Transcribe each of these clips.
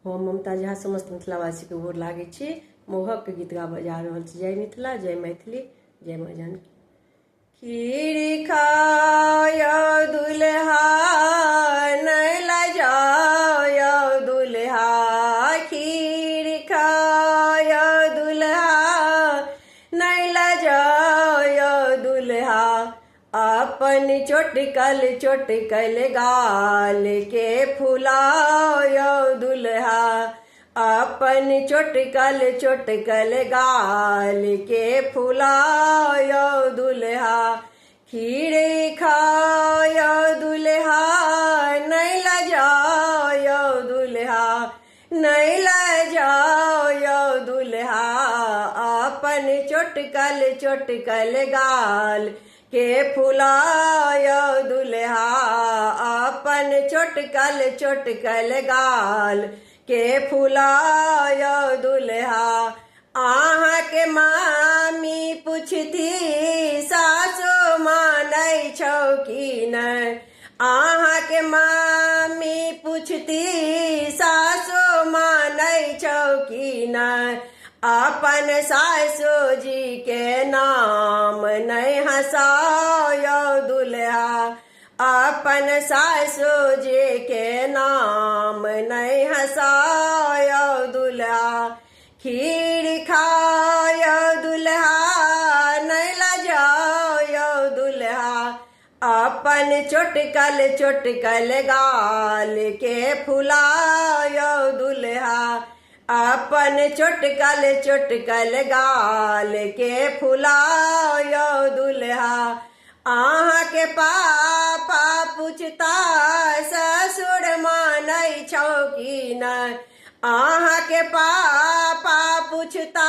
हम ममता झा समस्त मिथिलावासी के गोर लागै छी। मोहक के गीत गाबऽ जा रहल छी। जय मिथिला, जय मैथिली, जय माँ जानकी। खीर खाय दुल्हा नहीं लजाय दुल्हा, खीर खाय दुल्हा नहीं लजाय दुल्हा, अपन चोटकल गाल के फुलाय दुल्हा, अपन चोटकल गाल के फुलाय दुल्हा। खीर खाय दुल्हा नहीं लजाय दुल्हा, नहीं लजाय दुल्हा, अपन चोटकल गाल के फुलाय दुल्हा, अपन चोटकल गाल के फुलाय दुल्हा। आहाँ के मामी पूछती सासो मानै छौ कि नै, आहाँ के मामी पूछती सासो मानै छौ कि नै, अपन सासो जी के नाम नहीं हंसाय दुल्हा, अपन सासो जी के नाम नहीं हंसाय दुल्हा। खीर खाय दुल्हा नहीं लजाय दुल्हा, अपन चोटकल गाल के फुलाय दुल्हा, अपन चोटकल गाल के फुलाय दुल्हा। आहाँ के पापा पूछता ससुर मानै छौ कि नै, आहाँ के पापा पूछता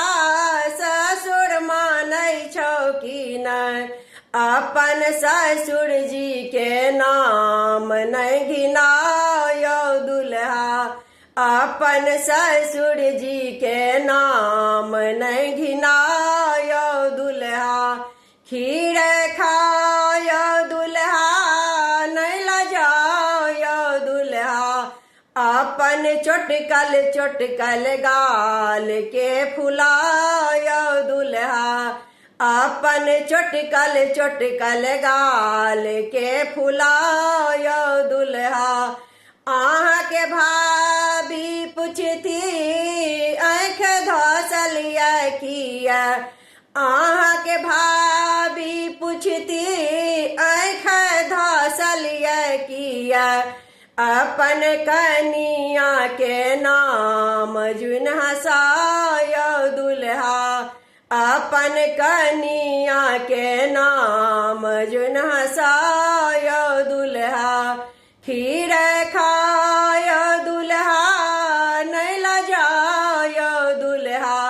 ससुर मानै छौ कि नै, अपन ससुर जी के नाम नहीं घिनाय दुल्हा, अपन ससुर जी के नाम नहीं घिनाय दुल्हा। खीर खाय दुल्हा नहीं लजाय दुल्हा, अपन चोटकल गाल के फुलाय दुल्हा, अपन चोटकल गाल के फुलाय दुल्हा। आहाँ के भाभी पूछती आँख धसलिया किया, आहाँ के भाभी पूछती आँख धसलिया किया, अपन कनिया के नाम जुन हंसाय दुल्हा, अपन कनिया के नाम जुन हंसाय दुल्हा। खीर खाय दुल्हा नहीं लजाय दुल्हा,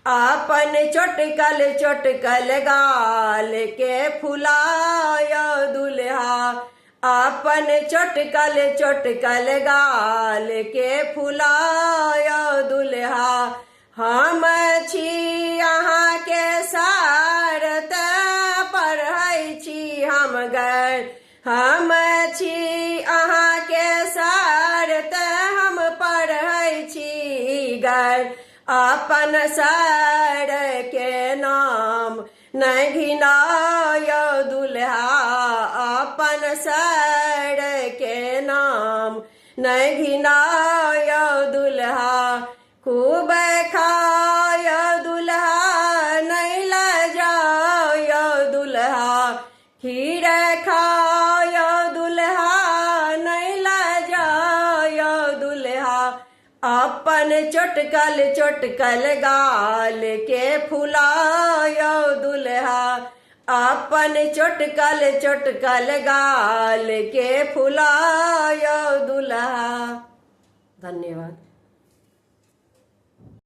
अपन चोटकल गाल के फुलाय दुल्हा, अपन चोटकल गाल के फुलाय दुल्हा। हम छी अहाँ के सारत पढ़ै छी हम गैर, हम छी अहाँ के सारत हम पढ़ै छी गैर, अपन सर के नाम नहीं घिनाय दुल्हा, अपन सर के नाम नहीं घिनाय दुल्हा। खूब खाय दुल्हा नहीं लजाय दुल्हा, खीर खाय दुल्हा नहीं लजाय दुल्हा, अपन चोटकल गाल के फुलाय दुल्हा, अपन चोटकल गाल के फुलाय दुल्हा। धन्यवाद।